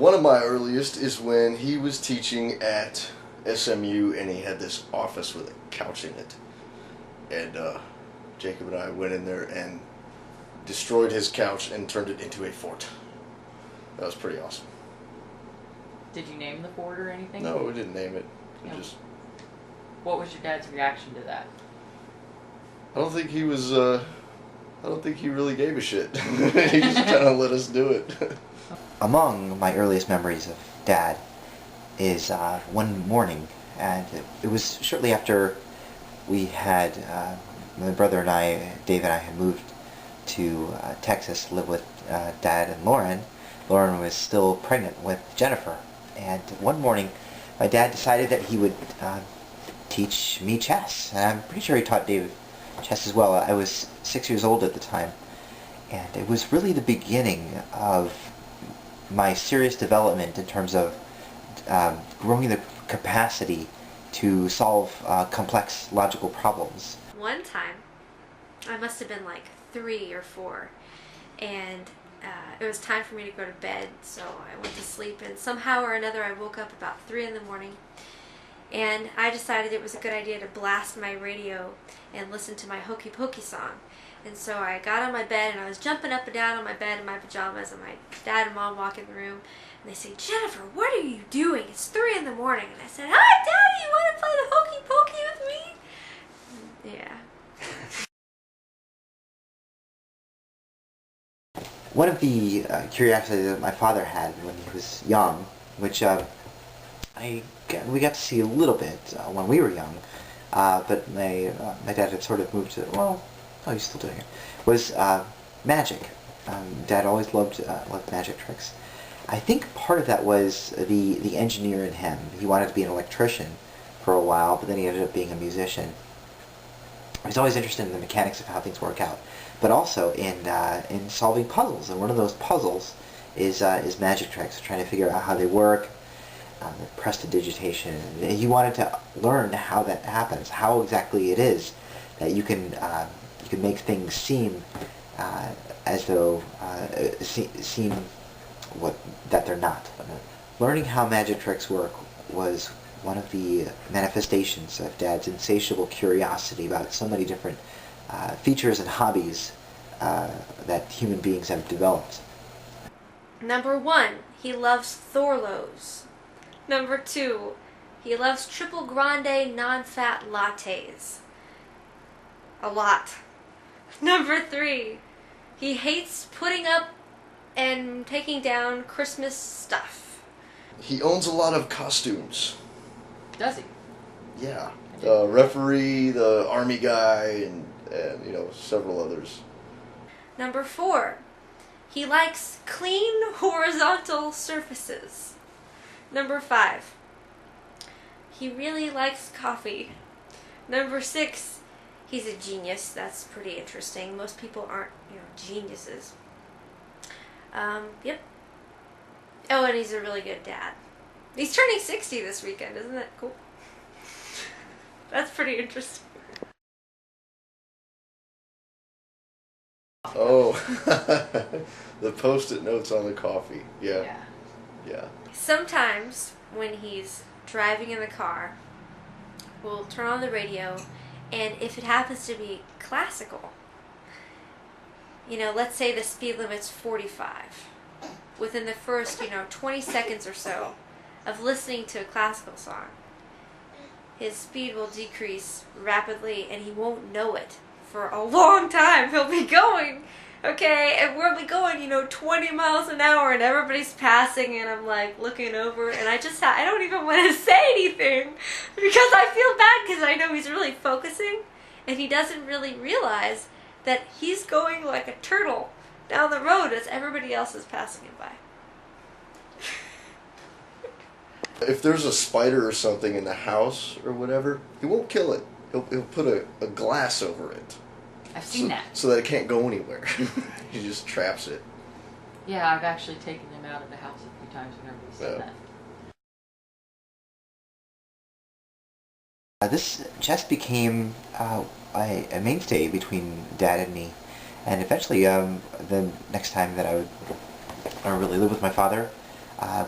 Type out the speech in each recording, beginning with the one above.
One of my earliest is when he was teaching at SMU and he had this office with a couch in it. And Jacob and I went in there and destroyed his couch and turned it into a fort. That was pretty awesome. Did you name the fort or anything? No, we didn't name it. No. Just. What was your dad's reaction to that? I don't think he was. I don't think he really gave a shit. He just kind of let us do it. Among my earliest memories of Dad is one morning, and it was shortly after we had, my brother and I, Dave and I, had moved to Texas to live with Dad and Lauren. Lauren was still pregnant with Jennifer, and one morning my dad decided that he would teach me chess, and I'm pretty sure he taught Dave chess as well. I was 6 years old at the time, and it was really the beginning of my serious development in terms of growing the capacity to solve complex logical problems. One time, I must have been like 3 or 4, and it was time for me to go to bed, so I went to sleep, and somehow or another I woke up about 3 in the morning, and I decided it was a good idea to blast my radio and listen to my Hokey Pokey song. And so I got on my bed and I was jumping up and down on my bed in my pajamas, and my dad and mom walk in the room and they say, "Jennifer, what are you doing? It's 3 in the morning." And I said, "Hi, Daddy, you want to play the Hokey Pokey with me?" Yeah. One of the curiosities that my father had when he was young, which we got to see a little bit when we were young, but my dad had sort of moved to, well, he's still doing it, was magic. Dad always loved magic tricks. I think part of that was the engineer in him. He wanted to be an electrician for a while, but then he ended up being a musician. He was always interested in the mechanics of how things work out, but also in solving puzzles. And one of those puzzles is magic tricks, trying to figure out how they work, the prestidigitation. And he wanted to learn how that happens, how exactly it is that you can make things seem as though seem that they're not. Learning how magic tricks work was one of the manifestations of Dad's insatiable curiosity about so many different features and hobbies that human beings have developed. Number 1, he loves Thorlos. Number 2, he loves triple grande non-fat lattes. A lot. Number 3, he hates putting up and taking down Christmas stuff. He owns a lot of costumes. Does he? Yeah. The referee, the army guy, and several others. Number 4, he likes clean horizontal surfaces. Number 5, he really likes coffee. Number 6, he's a genius. That's pretty interesting. Most people aren't, geniuses. Yep. Oh, and he's a really good dad. He's turning 60 this weekend. Isn't that cool? That's pretty interesting. Oh, the post-it notes on the coffee. Yeah. Sometimes when he's driving in the car, we'll turn on the radio, and if it happens to be classical, let's say the speed limit's 45. Within the first, 20 seconds or so of listening to a classical song, his speed will decrease rapidly and he won't know it for a long time. He'll be going, okay, and we'll be going, 20 miles an hour, and everybody's passing, and I'm like looking over, and I don't even want to say anything because I feel bad because I know he's really focusing and he doesn't really realize that he's going like a turtle down the road as everybody else is passing him by. If there's a spider or something in the house or whatever, he won't kill it. He'll put a glass over it. I've seen that. So that it can't go anywhere. He just traps it. Yeah, I've actually taken them out of the house a few times whenever we said that. This just became a mainstay between Dad and me, and eventually the next time that I would really live with my father,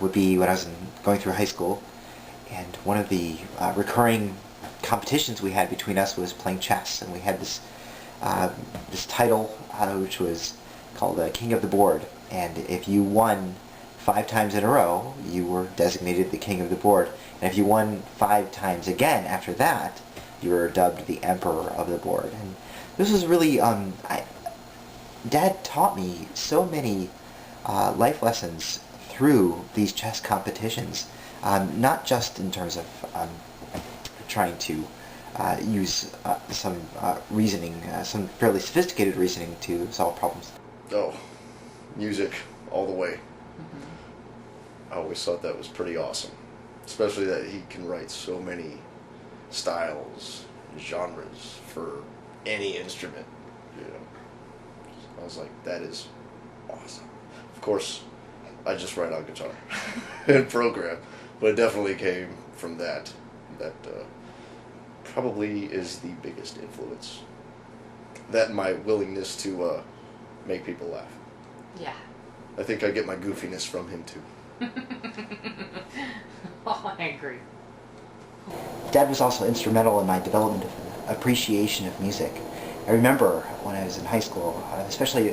would be when I was going through high school, and one of the recurring competitions we had between us was playing chess, and we had this title which was called King of the Board, and if you won 5 times in a row, you were designated the King of the Board, and if you won 5 times again after that, you were dubbed the Emperor of the Board. And this was really, Dad taught me so many life lessons through these chess competitions, not just in terms of trying to use some reasoning, some fairly sophisticated reasoning to solve problems. Oh, music all the way. Mm-hmm. I always thought that was pretty awesome, especially that he can write so many styles, genres for any instrument. You know, I was like, that is awesome. Of course, I just write on guitar and program, but it definitely came from that. That probably is the biggest influence. That and my willingness to make people laugh. Yeah. I think I get my goofiness from him too. Oh, I agree. Dad was also instrumental in my development of an appreciation of music. I remember when I was in high school, especially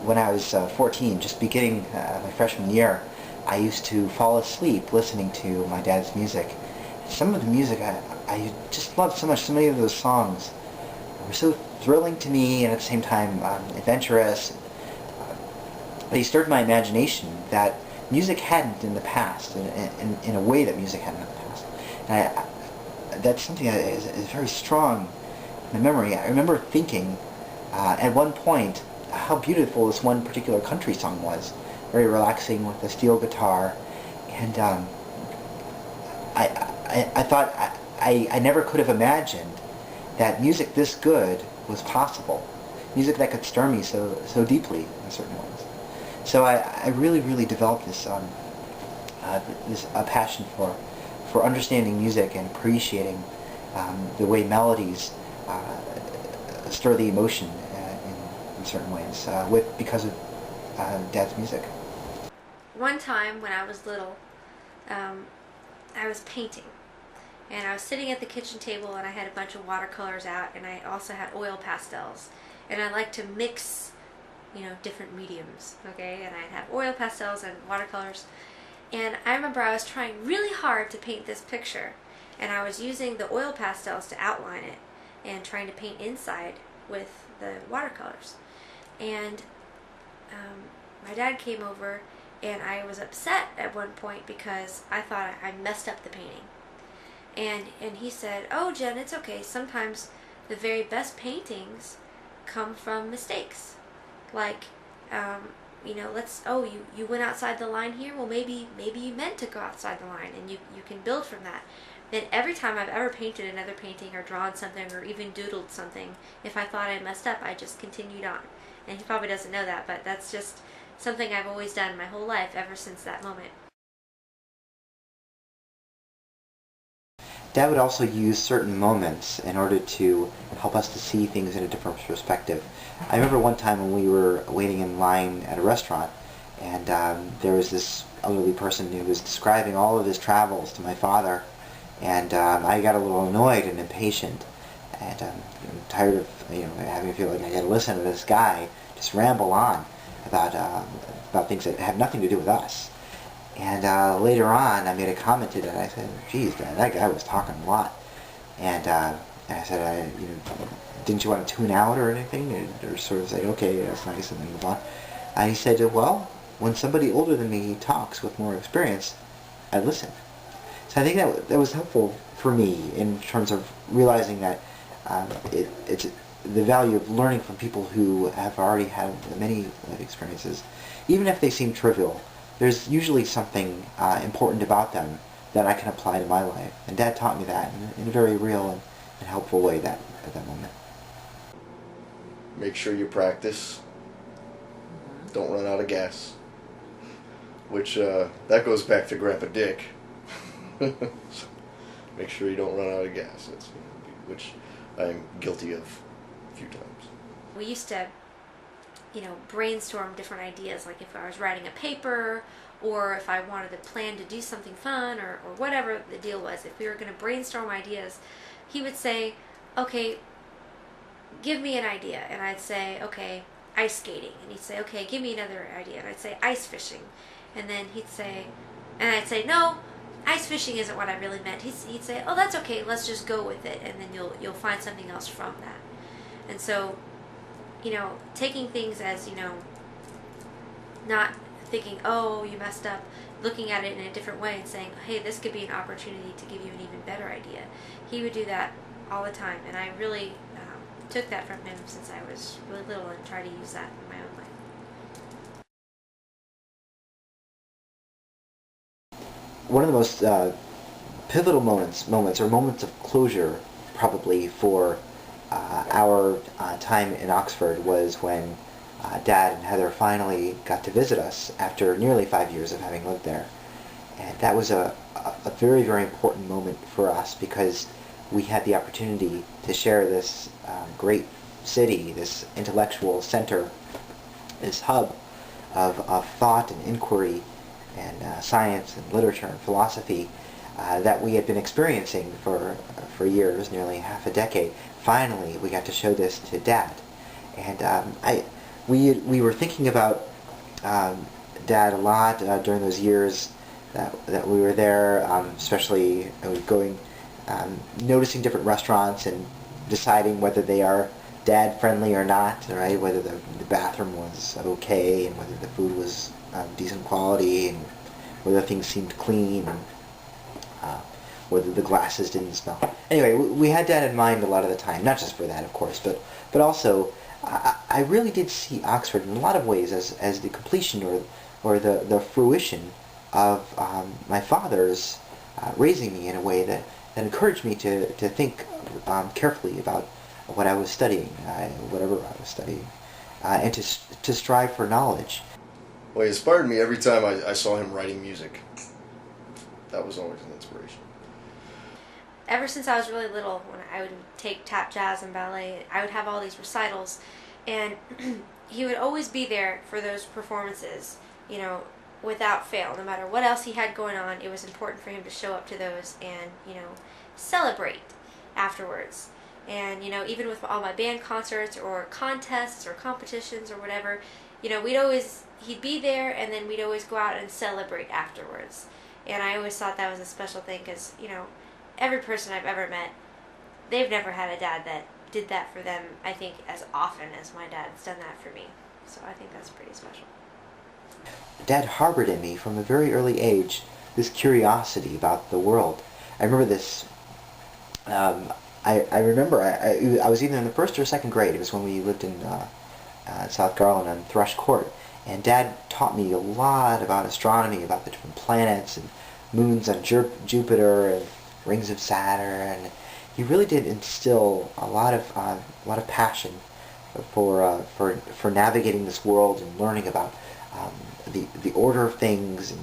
when I was 14, just beginning my freshman year, I used to fall asleep listening to my dad's music. Some of the music I just loved so much. So many of those songs were so thrilling to me and at the same time adventurous. They stirred my imagination that music hadn't in the past, in a way that music hadn't in the past. And that's something that is very strong in my memory. I remember thinking at one point how beautiful this one particular country song was, very relaxing with a steel guitar, and I thought I never could have imagined that music this good was possible, music that could stir me so deeply in certain ways. So I really developed this passion for understanding music and appreciating the way melodies stir the emotion in certain ways because of Dad's music. One time when I was little, I was painting. And I was sitting at the kitchen table and I had a bunch of watercolors out, and I also had oil pastels. And I like to mix, different mediums, okay? And I'd have oil pastels and watercolors. And I remember I was trying really hard to paint this picture. And I was using the oil pastels to outline it and trying to paint inside with the watercolors. And my dad came over, and I was upset at one point because I thought I messed up the painting. And he said, "Oh, Jen, it's okay. Sometimes the very best paintings come from mistakes. Like, you went outside the line here. Well, maybe you meant to go outside the line, and you can build from that." Then every time I've ever painted another painting or drawn something or even doodled something, if I thought I messed up, I just continued on. And he probably doesn't know that, but that's just something I've always done my whole life ever since that moment. Dad would also use certain moments in order to help us to see things in a different perspective. I remember one time when we were waiting in line at a restaurant, and there was this elderly person who was describing all of his travels to my father, and I got a little annoyed and impatient, and I'm tired of having to feel like I got to listen to this guy just ramble on about things that have nothing to do with us. And later on, I made a comment to that. I said, "Geez, Dad, that guy was talking a lot." And I said, "Didn't you want to tune out or anything?" Or sort of say, "Okay, that's nice," and then move on. And he said, "Well, when somebody older than me talks with more experience, I listen." So I think that was helpful for me in terms of realizing that it's the value of learning from people who have already had many life experiences, even if they seem trivial. There's usually something important about them that I can apply to my life. And Dad taught me that in a very real and helpful way at that moment. Make sure you practice. Don't run out of gas. Which, that goes back to Grandpa Dick. Make sure you don't run out of gas. Which I'm guilty of a few times. We used to, brainstorm different ideas, like if I was writing a paper or if I wanted to plan to do something fun or whatever the deal was. If we were going to brainstorm ideas, he would say, okay, give me an idea. And I'd say, okay, ice skating. And he'd say, okay, give me another idea. And I'd say, ice fishing. And then he'd say, and I'd say, no, ice fishing isn't what I really meant. He'd say, oh, that's okay, let's just go with it. And then you'll find something else from that. And so, taking things as, not thinking, oh, you messed up, looking at it in a different way and saying, hey, this could be an opportunity to give you an even better idea. He would do that all the time, and I really took that from him since I was really little and tried to use that in my own life. One of the most pivotal moments or moments of closure probably for our time in Oxford was when Dad and Heather finally got to visit us after nearly 5 years of having lived there. And that was a very, very important moment for us because we had the opportunity to share this great city, this intellectual center, this hub of thought and inquiry and science and literature and philosophy that we had been experiencing for years, nearly half a decade. Finally, we got to show this to Dad. And we were thinking about Dad a lot during those years that we were there, especially going, noticing different restaurants and deciding whether they are Dad friendly or not, right? Whether the bathroom was okay and whether the food was decent quality and whether things seemed clean and whether the glasses didn't smell. Anyway, we had Dad in mind a lot of the time, not just for that, of course, but also I really did see Oxford in a lot of ways as the completion or the fruition of my father's raising me in a way that encouraged me to think carefully about what I was studying, whatever I was studying, and to strive for knowledge. Well, he inspired me every time I saw him writing music. That was always an inspiration. Ever since I was really little, when I would take tap, jazz, and ballet, I would have all these recitals, and he would always be there for those performances, without fail. No matter what else he had going on, it was important for him to show up to those and, celebrate afterwards. And, even with all my band concerts or contests or competitions or whatever, he'd be there, and then we'd always go out and celebrate afterwards. And I always thought that was a special thing because, every person I've ever met, they've never had a dad that did that for them, I think, as often as my dad's done that for me. So I think that's pretty special. Dad harbored in me from a very early age this curiosity about the world. I remember this, I remember I was either in the first or second grade. It was when we lived in South Garland on Thrush Court. And Dad taught me a lot about astronomy, about the different planets and moons on Jupiter and rings of Saturn. He really did instill a lot of passion for navigating this world and learning about the order of things and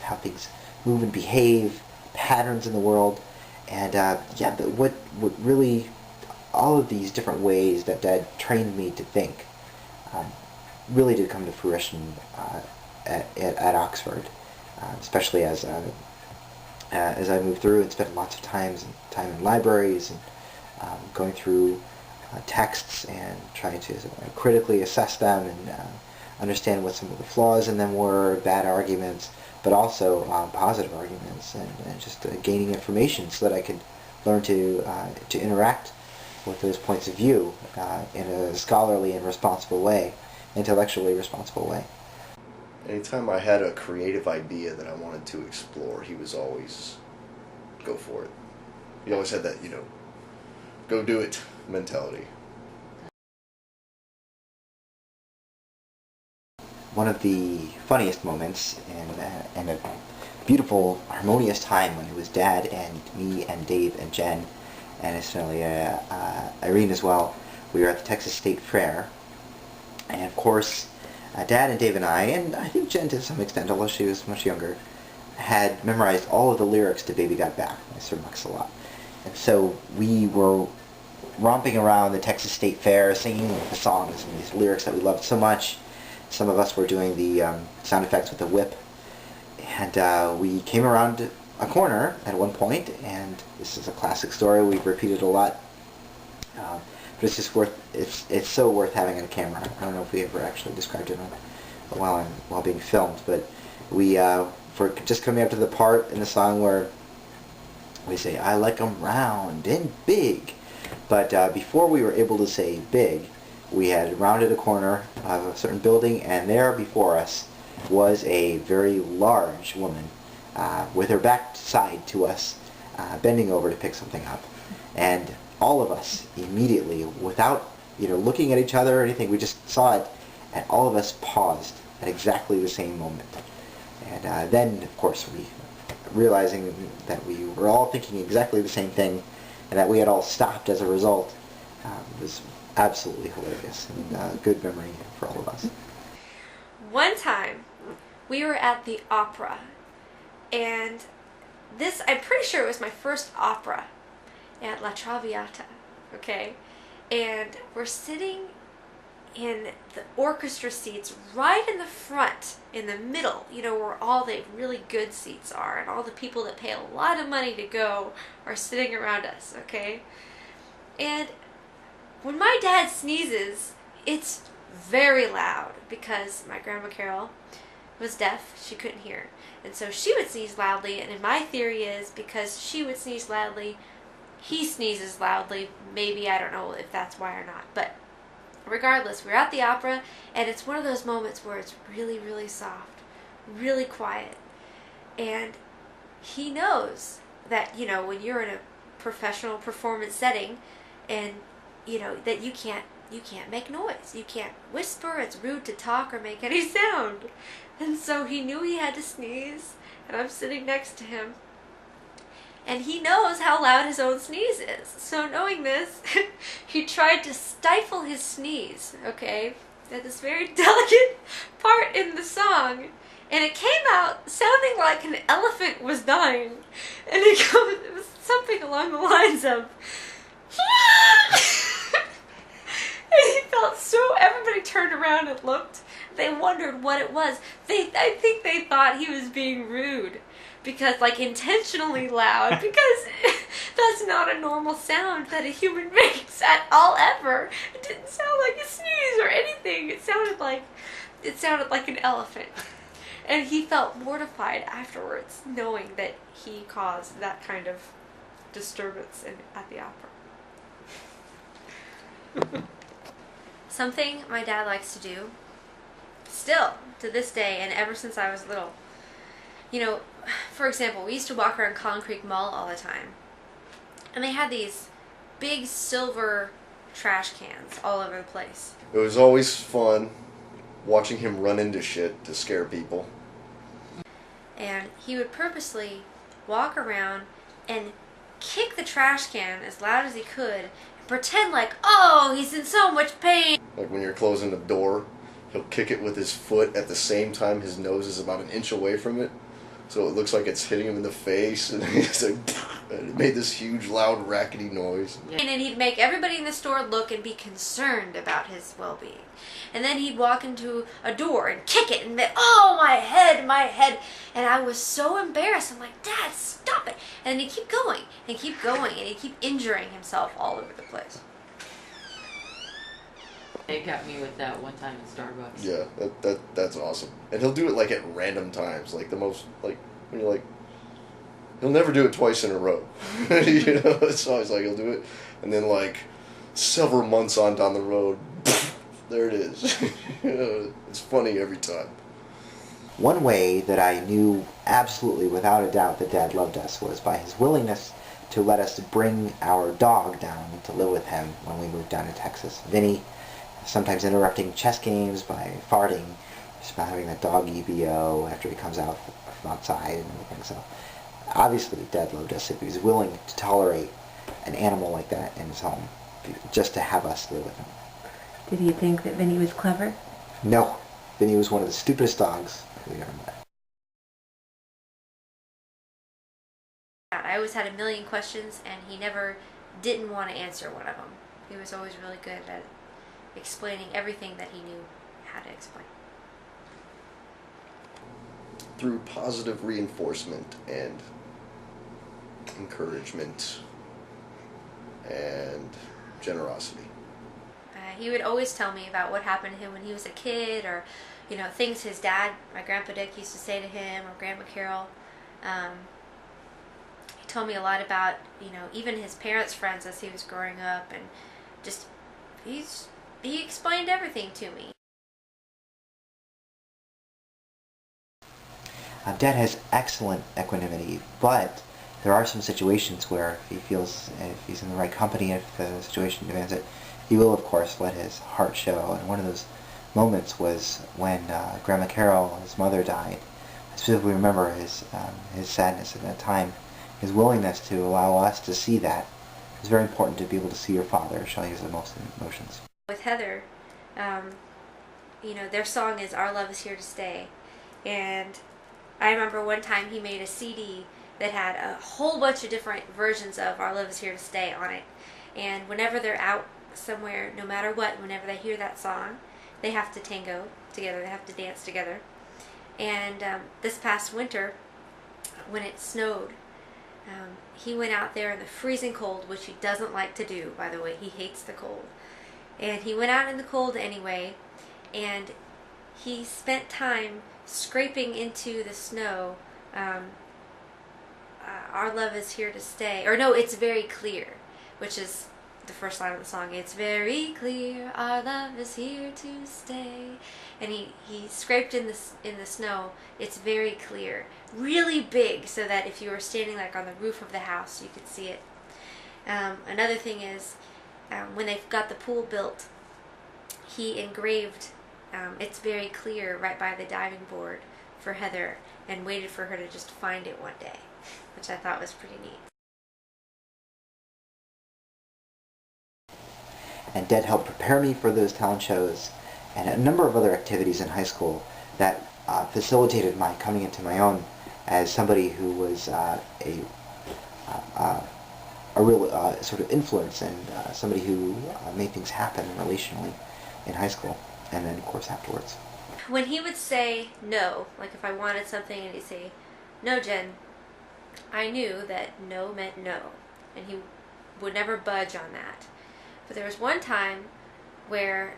how things move and behave, patterns in the world, and what really all of these different ways that Dad trained me to think really did come to fruition at Oxford, especially as I moved through and spent lots of time in libraries and going through texts and trying to critically assess them and understand what some of the flaws in them were, bad arguments, but also positive arguments, and just gaining information so that I could learn to interact with those points of view in a scholarly and responsible way, intellectually responsible way. Anytime I had a creative idea that I wanted to explore, he was always, go for it. He always had that, go do it mentality. One of the funniest moments and a beautiful, harmonious time when it was Dad and me and Dave and Jen, and incidentally Irene as well. We were at the Texas State Fair, and of course Dad and Dave and I think Jen to some extent, although she was much younger, had memorized all of the lyrics to Baby Got Back by Sir Mix-a-Lot. And so we were romping around the Texas State Fair, singing the songs and these lyrics that we loved so much. Some of us were doing the sound effects with the whip. And we came around a corner at one point, and this is a classic story we've repeated a lot. But it's just it's so worth having on camera. I don't know if we ever actually described it while being filmed, but we for just coming up to the part in the song where we say, "I like 'em round and big," but before we were able to say big, we had rounded a corner of a certain building, and there before us was a very large woman with her back side to us, bending over to pick something up. And all of us immediately, without looking at each other or anything, we just saw it, and all of us paused at exactly the same moment. And then, of course, we, realizing that we were all thinking exactly the same thing, and that we had all stopped as a result, was absolutely hilarious and a good memory for all of us. One time, we were at the opera, and this, I'm pretty sure it was my first opera at La Traviata, okay? And we're sitting in the orchestra seats right in the front, in the middle, where all the really good seats are, and all the people that pay a lot of money to go are sitting around us, okay? And when my dad sneezes, it's very loud, because my Grandma Carol was deaf, she couldn't hear. And so she would sneeze loudly, and my theory is because she would sneeze loudly, he sneezes loudly. Maybe, I don't know if that's why or not. But regardless, we're at the opera, and it's one of those moments where it's really, really soft, really quiet. And he knows that, when you're in a professional performance setting, and, that you can't make noise. You can't whisper. It's rude to talk or make any sound. And so he knew he had to sneeze, and I'm sitting next to him. And he knows how loud his own sneeze is. So knowing this, he tried to stifle his sneeze, okay, at this very delicate part in the song. And it came out sounding like an elephant was dying. And it was something along the lines of... And he felt so... Everybody turned around and looked. They wondered what it was. I think they thought he was being rude. Because, intentionally loud. Because that's not a normal sound that a human makes at all, ever. It didn't sound like a sneeze or anything. It sounded like an elephant. And he felt mortified afterwards, knowing that he caused that kind of disturbance at the opera. Something my dad likes to do, still, to this day, and ever since I was little. For example, we used to walk around Collin Creek Mall all the time. And they had these big silver trash cans all over the place. It was always fun watching him run into shit to scare people. And he would purposely walk around and kick the trash can as loud as he could and pretend like, oh, he's in so much pain. Like when you're closing the door, he'll kick it with his foot at the same time his nose is about an inch away from it. So it looks like it's hitting him in the face, and it made this huge, loud, rackety noise. And then he'd make everybody in the store look and be concerned about his well-being. And then he'd walk into a door and kick it and be, oh, my head. And I was so embarrassed. I'm like, Dad, stop it. And he'd keep going and keep going, and he'd keep injuring himself all over the place. They got me with that one time at Starbucks. Yeah, that's awesome. And he'll do it at random times, when you're he'll never do it twice in a row. It's always he'll do it, and then several months on down the road, there it is. It's funny every time. One way that I knew absolutely without a doubt that Dad loved us was by his willingness to let us bring our dog down to live with him when we moved down to Texas. Vinny, sometimes interrupting chess games by farting, just by having that dog EBO after he comes out from outside and everything. So obviously Dad loved us if he was willing to tolerate an animal like that in his home, just to have us live with him. Did he think that Vinny was clever? No. Vinny was one of the stupidest dogs we ever met. I always had a million questions, and he never didn't want to answer one of them. He was always really good at explaining everything that he knew how to explain. Through positive reinforcement and encouragement and generosity. He would always tell me about what happened to him when he was a kid, or things his dad, my Grandpa Dick, used to say to him, or Grandma Carol. He told me a lot about even his parents' friends as he was growing up, and just he explained everything to me. Dad has excellent equanimity, but there are some situations where if he feels, if he's in the right company, if the situation demands it, he will, of course, let his heart show. And one of those moments was when Grandma Carol, his mother, died. I specifically remember his sadness at that time, his willingness to allow us to see that. It's very important to be able to see your father showing his emotions. With Heather, their song is "Our Love Is Here to Stay," and I remember one time he made a CD that had a whole bunch of different versions of "Our Love Is Here to Stay" on it. And whenever they're out somewhere, no matter what, whenever they hear that song, they have to tango together, they have to dance together. And this past winter, when it snowed, he went out there in the freezing cold, which he doesn't like to do, by the way. He hates the cold. And he went out in the cold anyway, and he spent time scraping into the snow, "Our love is here to stay," or no, "It's very clear," which is the first line of the song. "It's very clear, our love is here to stay." And he scraped in the snow, "It's very clear," really big, so that if you were standing like on the roof of the house, you could see it. Another thing is, when they got the pool built, he engraved "It's very clear" right by the diving board for Heather, and waited for her to just find it one day, which I thought was pretty neat. And Dad helped prepare me for those talent shows and a number of other activities in high school that facilitated my coming into my own as somebody who was a real sort of influence, and somebody who made things happen relationally in high school, and then of course afterwards. When he would say no, like if I wanted something and he'd say, "No, Jen," I knew that no meant no, and he would never budge on that. But there was one time where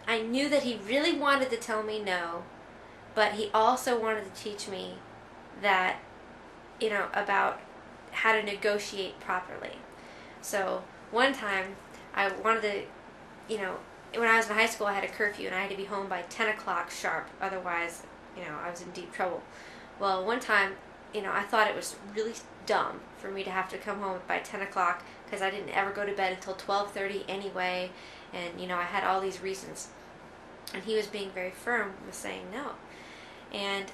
I knew that he really wanted to tell me no, but he also wanted to teach me that, about how to negotiate properly. So one time I wanted to, when I was in high school, I had a curfew and I had to be home by 10 o'clock sharp. Otherwise, I was in deep trouble. Well, one time, I thought it was really dumb for me to have to come home by 10 o'clock because I didn't ever go to bed until 12:30 anyway. And, I had all these reasons. And he was being very firm with saying no. And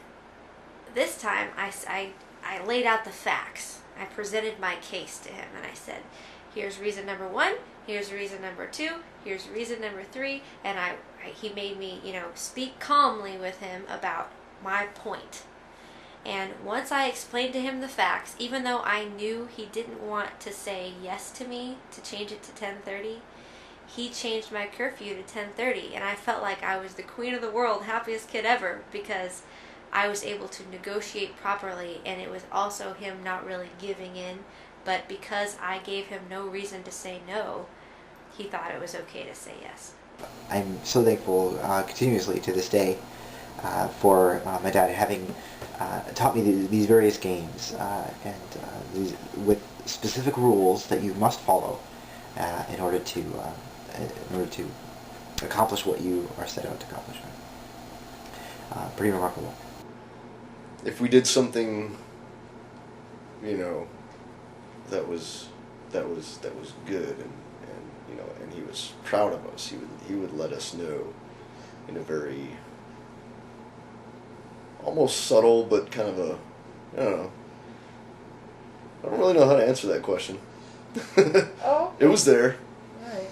this time, I laid out the facts. I presented my case to him, and I said, "Here's reason number 1, here's reason number 2, here's reason number 3, and he made me, speak calmly with him about my point. And once I explained to him the facts, even though I knew he didn't want to say yes to me to change it to 10:30, he changed my curfew to 10:30, and I felt like I was the queen of the world, happiest kid ever, because I was able to negotiate properly, and it was also him not really giving in, but because I gave him no reason to say no, he thought it was okay to say yes. I'm so thankful continuously to this day for my dad having taught me these various games and with specific rules that you must follow in order to accomplish what you are set out to accomplish. Pretty remarkable. If we did something, that was good, and he was proud of us, he would let us know in a very almost subtle, but kind of a, I don't know. I don't really know how to answer that question. Oh. It was there. Right.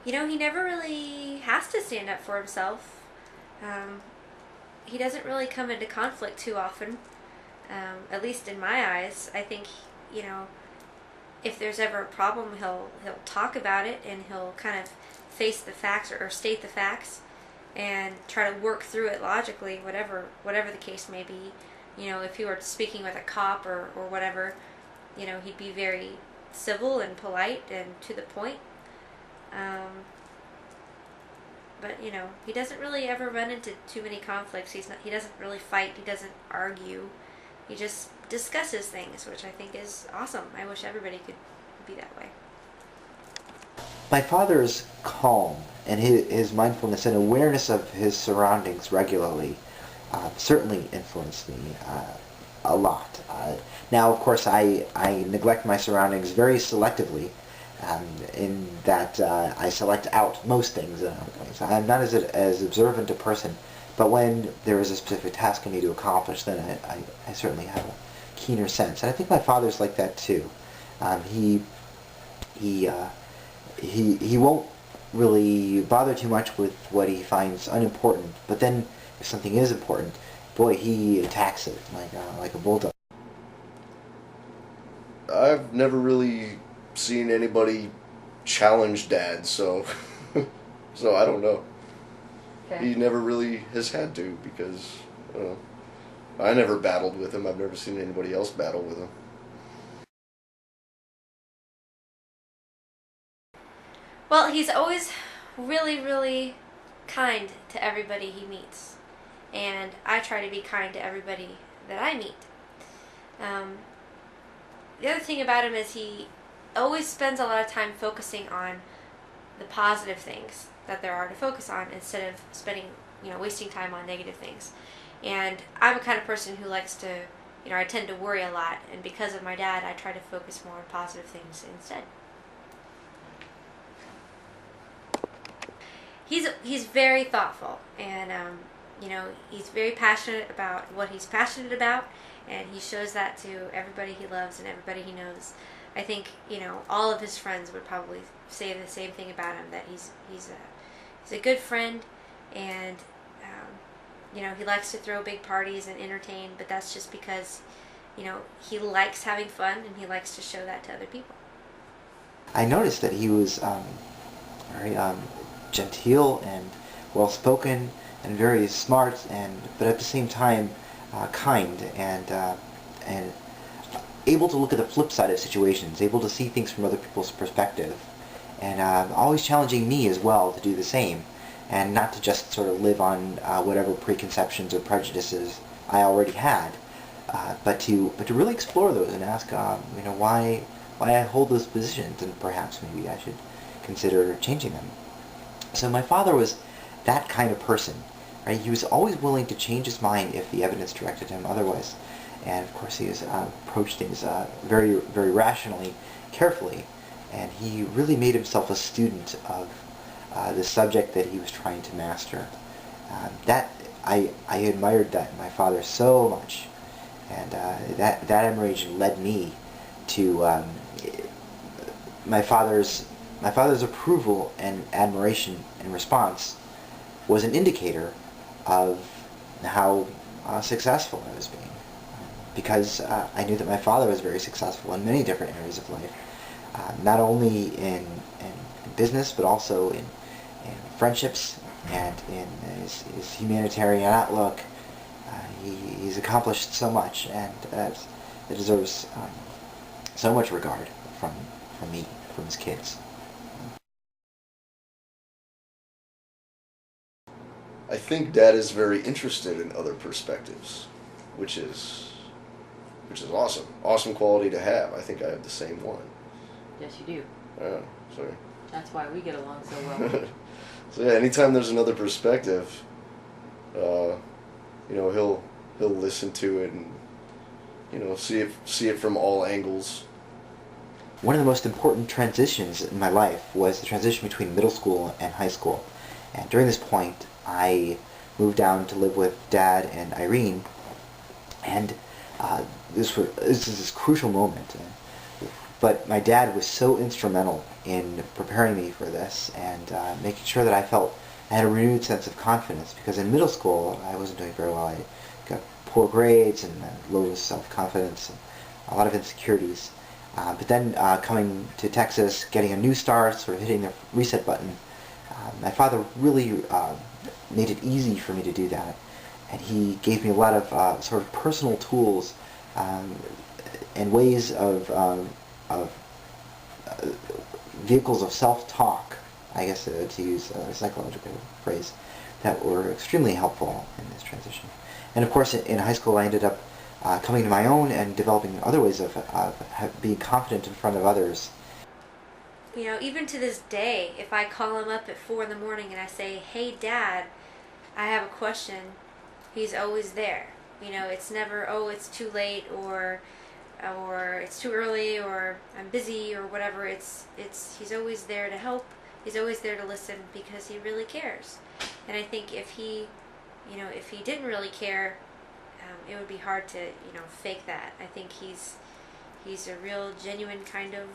He never really has to stand up for himself. He doesn't really come into conflict too often, at least in my eyes. I think you know, if there's ever a problem, he'll talk about it, and he'll kind of face the facts, or state the facts, and try to work through it logically, whatever the case may be. You know, if he were speaking with a cop or whatever, you know, he'd be very civil and polite and to the point. But you know, he doesn't really ever run into too many conflicts. He doesn't really fight. He doesn't argue. He just discusses things, which I think is awesome. I wish everybody could be that way. My father's calm and his mindfulness and awareness of his surroundings regularly certainly influenced me a lot. Now, of course, I neglect my surroundings very selectively, in that I select out most things. I'm not as observant a person, but when there is a specific task I need to accomplish, then I certainly have a keener sense. And I think my father's like that too. He won't really bother too much with what he finds unimportant, but then if something is important, boy, he attacks it like a bulldog. I've never really seen anybody challenge Dad, so so I don't know. Okay. He never really has had to, because I never battled with him. I've never seen anybody else battle with him. Well, he's always really, really kind to everybody he meets. And I try to be kind to everybody that I meet. The other thing about him is he always spends a lot of time focusing on the positive things that there are to focus on, instead of spending, wasting time on negative things. And I'm a kind of person who likes to, I tend to worry a lot. And because of my dad, I try to focus more on positive things instead. He's very thoughtful, and he's very passionate about what he's passionate about, and he shows that to everybody he loves and everybody he knows. I think all of his friends would probably say the same thing about him, that he's a good friend, and he likes to throw big parties and entertain, but that's just because he likes having fun, and he likes to show that to other people. I noticed that he was very genteel and well-spoken and very smart, but at the same time kind and able to look at the flip side of situations, able to see things from other people's perspective, and always challenging me as well to do the same, and not to just sort of live on whatever preconceptions or prejudices I already had, but to really explore those and ask why I hold those positions, and perhaps maybe I should consider changing them. So my father was that kind of person, right? He was always willing to change his mind if the evidence directed him otherwise. And of course he has approached things very, very rationally, carefully, and he really made himself a student of the subject that he was trying to master. I admired that in my father so much, and that admiration led me to my father's approval and admiration and response was an indicator of how successful I was being. Because I knew that my father was very successful in many different areas of life, not only in business, but also in friendships and in his humanitarian outlook. He's accomplished so much, and it deserves so much regard from me, from his kids. I think Dad is very interested in other perspectives, which is awesome. Awesome quality to have. I think I have the same one. Yes, you do. Yeah, sorry. That's why we get along so well. So yeah, anytime there's another perspective, he'll listen to it and see it from all angles. One of the most important transitions in my life was the transition between middle school and high school. And during this point, I moved down to live with Dad and Irene, and this is this crucial moment. But my dad was so instrumental in preparing me for this and making sure that I felt I had a renewed sense of confidence, because in middle school I wasn't doing very well. I got poor grades and low self-confidence. a lot of insecurities. But then coming to Texas, getting a new start, sort of hitting the reset button, my father really made it easy for me to do that. And he gave me a lot of sort of personal tools and ways of vehicles of self-talk, I guess to use a psychological phrase, that were extremely helpful in this transition. And of course, in high school, I ended up coming to my own and developing other ways of being confident in front of others. You know, even to this day, if I call him up at 4 in the morning and I say, "Hey, Dad, I have a question," he's always there. You know, it's never, "Oh, it's too late," or "It's too early," or "I'm busy," or whatever. He's always there to help. He's always there to listen because he really cares. And I think if he didn't really care, it would be hard to, fake that. I think he's a real, genuine kind of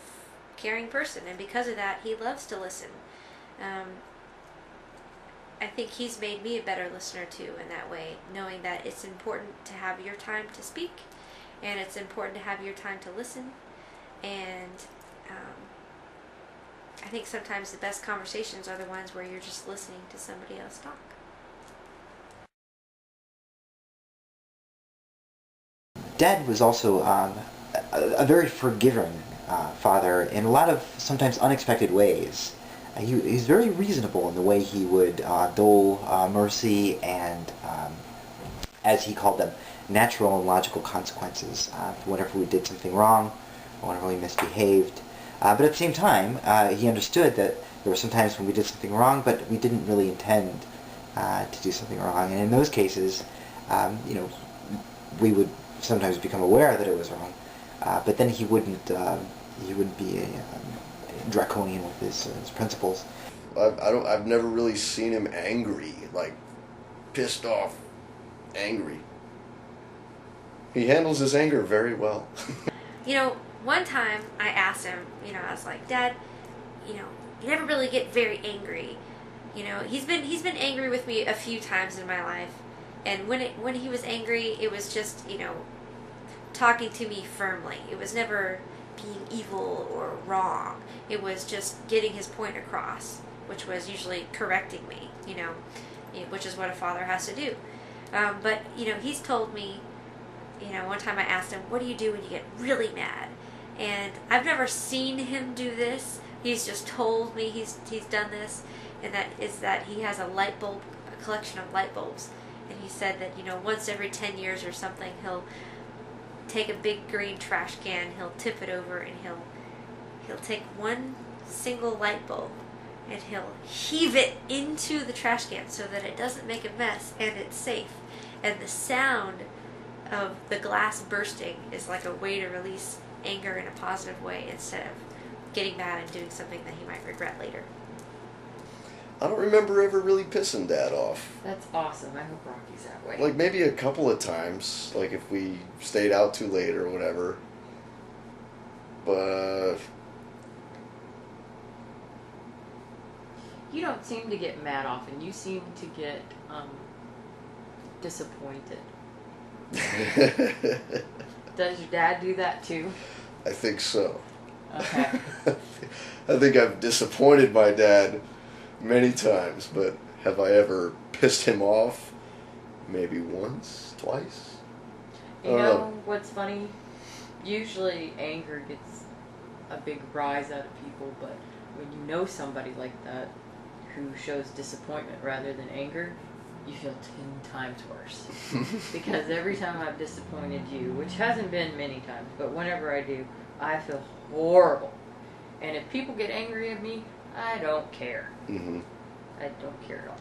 caring person, and because of that, he loves to listen. I think he's made me a better listener too in that way, knowing that it's important to have your time to speak, and it's important to have your time to listen. And I think sometimes the best conversations are the ones where you're just listening to somebody else talk. Dad was also a very forgiving father in a lot of sometimes unexpected ways. He's very reasonable in the way he would dole mercy and, as he called them, natural and logical consequences whenever we did something wrong or whenever we misbehaved. But at the same time, he understood that there were some times when we did something wrong, but we didn't really intend to do something wrong. And in those cases, we would sometimes become aware that it was wrong, but then he wouldn't be draconian with his principles. I've never really seen him angry, like pissed off, angry. He handles his anger very well. One time I asked him, I was like, "Dad, you never really get very angry." He's been angry with me a few times in my life, and when he was angry, it was just, talking to me firmly. It was never being evil or wrong. It was just getting his point across, which was usually correcting me, which is what a father has to do. But he's told me, one time I asked him, "What do you do when you get really mad?" And I've never seen him do this. He's just told me he's done this, and that is that he has a collection of light bulbs, and he said that once every 10 years or something, he'll take a big green trash can, he'll tip it over, and he'll take one single light bulb and he'll heave it into the trash can so that it doesn't make a mess and it's safe. And the sound of the glass bursting is like a way to release anger in a positive way instead of getting mad and doing something that he might regret later. I don't remember ever really pissing Dad off. That's awesome. I hope Rocky's that way. Like maybe a couple of times, like if we stayed out too late or whatever. But You don't seem to get mad often. You seem to get disappointed. Does your dad do that too? I think so. Okay. I think I've disappointed my dad many times, but have I ever pissed him off? Maybe once, twice. You know what's funny? Usually anger gets a big rise out of people, but when you know somebody like that who shows disappointment rather than anger, you feel 10 times worse. Because every time I've disappointed you, which hasn't been many times, but whenever I do, I feel horrible. And if people get angry at me, I don't care. Mm-hmm. I don't care at all.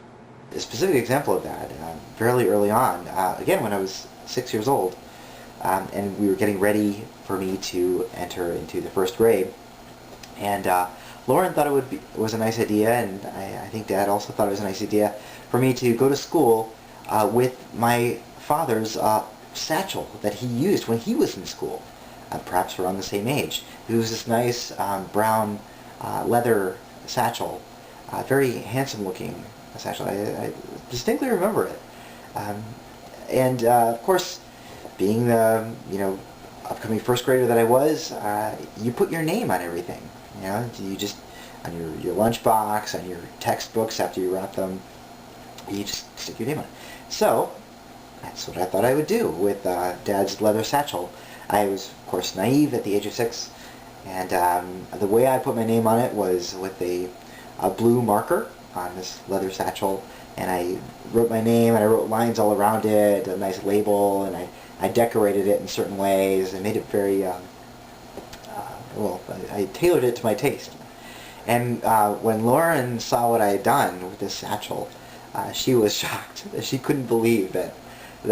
A specific example of that, fairly early on, again when I was 6 years old, and we were getting ready for me to enter into the first grade, and Lauren thought it was a nice idea, and I think Dad also thought it was a nice idea for me to go to school with my father's satchel that he used when he was in school. Perhaps around the same age. It was this nice brown leather satchel, very handsome looking satchel. I distinctly remember it. And of course, being the upcoming first grader that I was, you put your name on everything. You just, on your lunchbox, on your textbooks after you wrap them, you just stick your name on it. So that's what I thought I would do with Dad's leather satchel. I was, of course, naive at the age of 6, and the way I put my name on it was with a blue marker on this leather satchel, and I wrote my name, and I wrote lines all around it, a nice label, and I decorated it in certain ways, and made it very, I tailored it to my taste. And when Lauren saw what I had done with this satchel, she was shocked. She couldn't believe that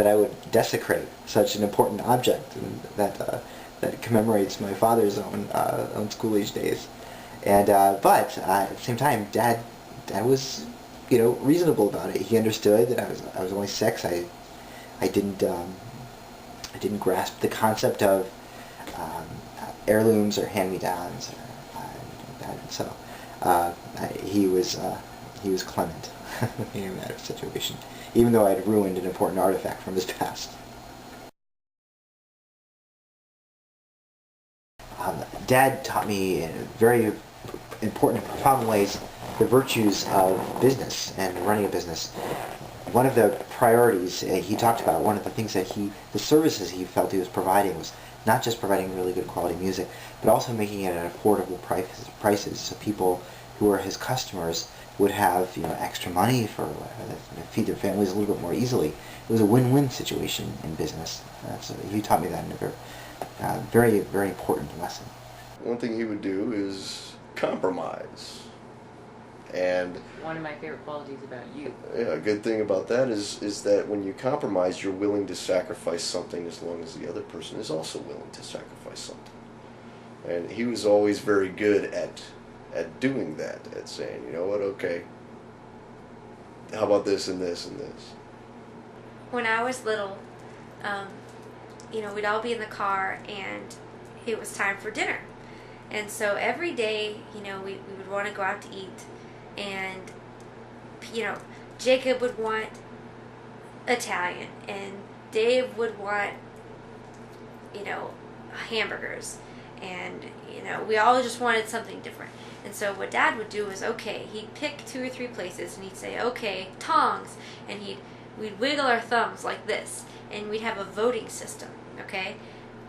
I would desecrate such an important object that commemorates my father's own school-age days. And but at the same time, Dad was reasonable about it. He understood that I was only 6. I didn't grasp the concept of heirlooms or hand-me-downs or anything like that. So he was clement in that situation, even though I had ruined an important artifact from his past. Dad taught me in very important and profound ways the virtues of business and running a business. One of the priorities he talked about, one of the things the services he felt he was providing was not just providing really good quality music, but also making it at affordable prices, so people who were his customers would have extra money to feed their families a little bit more easily. It was a win-win situation in business. So he taught me that in a very, very important lesson. One thing he would do is compromise. And one of my favorite qualities about you. Yeah, a good thing about that is that when you compromise, you're willing to sacrifice something as long as the other person is also willing to sacrifice something. And he was always very good at doing that, at saying, you know what, okay, how about this and this and this. When I was little, we'd all be in the car and it was time for dinner. And so every day, we would want to go out to eat. And, Jacob would want Italian, and Dave would want, hamburgers. And, we all just wanted something different. And so what Dad would do is, okay, he'd pick 2 or 3 places, and he'd say, okay, tongs. And we'd wiggle our thumbs like this, and we'd have a voting system, okay?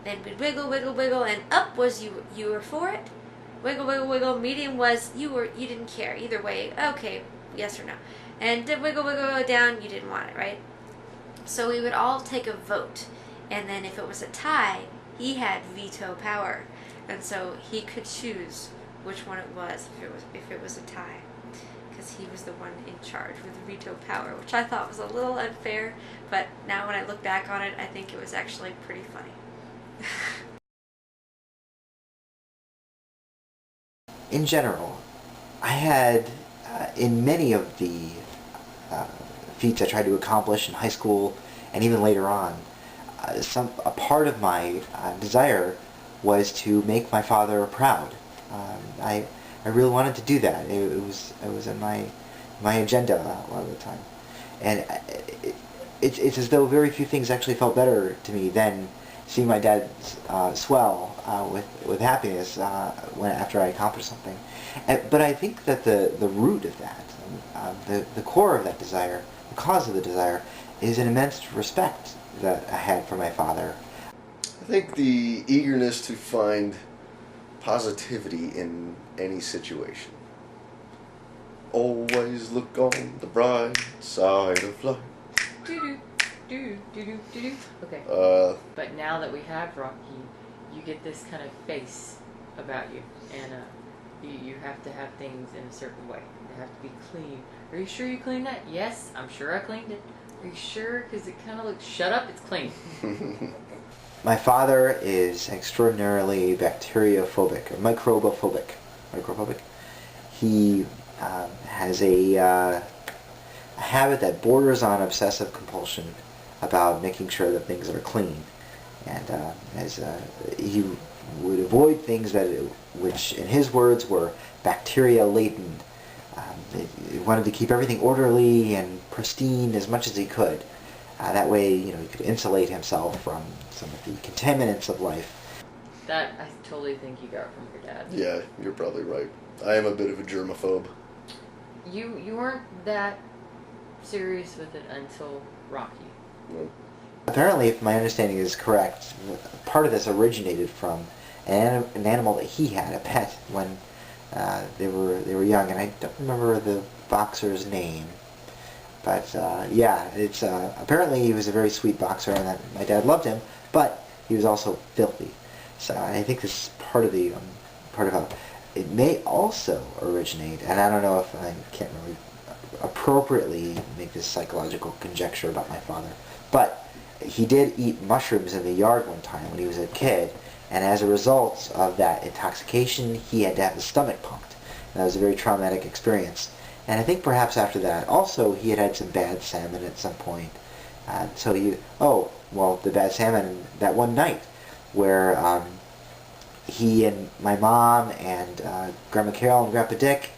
Then we'd wiggle, wiggle, wiggle, and up was you were for it. Wiggle, wiggle, wiggle. Medium was you didn't care. Either way, okay, yes or no. And wiggle, wiggle, wiggle down, you didn't want it, right? So we would all take a vote. And then if it was a tie, he had veto power. And so he could choose which one it was if it was a tie. Because he was the one in charge with veto power, which I thought was a little unfair. But now when I look back on it, I think it was actually pretty funny. In general, I had, in many of the feats I tried to accomplish in high school and even later on, a part of my desire was to make my father proud. I really wanted to do that. It was in my agenda a lot of the time, and it's as though very few things actually felt better to me than seeing my dad swell with happiness after I accomplished something. But I think that the root of that, the core of that desire, the cause of the desire, is an immense respect that I had for my father. I think the eagerness to find positivity in any situation. Always look on the bright side of life. Okay. But now that we have Rocky, you get this kind of face about you, and you have to have things in a certain way. They have to be clean. Are you sure you cleaned that? Yes, I'm sure I cleaned it. Are you sure? Because it kind of looks. Shut up! It's clean. My father is extraordinarily bacteriophobic, or microbophobic. He has a habit that borders on obsessive compulsion about making sure that things are clean, and he would avoid things which, in his words, were bacteria laden. He wanted to keep everything orderly and pristine as much as he could. That way, he could insulate himself from some of the contaminants of life. That I totally think you got from your dad. Yeah, you're probably right. I am a bit of a germaphobe. You weren't that serious with it until Rocky. No. Apparently, if my understanding is correct, part of this originated from an animal that he had, a pet, when they were young, and I don't remember the boxer's name. But yeah, it's apparently he was a very sweet boxer, and that my dad loved him, but he was also filthy. So I think this is part of how it may also originate, and I don't know if I can't really appropriately make this psychological conjecture about my father, but he did eat mushrooms in the yard one time when he was a kid, and as a result of that intoxication, he had to have his stomach pumped. And that was a very traumatic experience. And I think perhaps after that, also he had had some bad salmon at some point. The bad salmon that one night where he and my mom and Grandma Carol and Grandpa Dick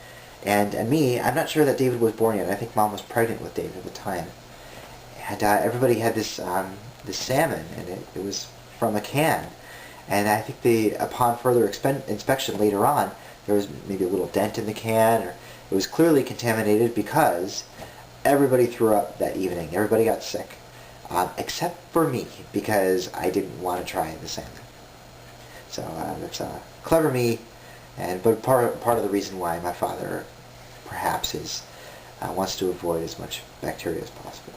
and me, I'm not sure that David was born yet. I think Mom was pregnant with David at the time. And everybody had this salmon, and it was from a can. And I think upon further inspection later on, there was maybe a little dent in the can, or it was clearly contaminated because everybody threw up that evening. Everybody got sick, except for me, because I didn't want to try the salmon. So that's clever me, but part of the reason why my father perhaps wants to avoid as much bacteria as possible.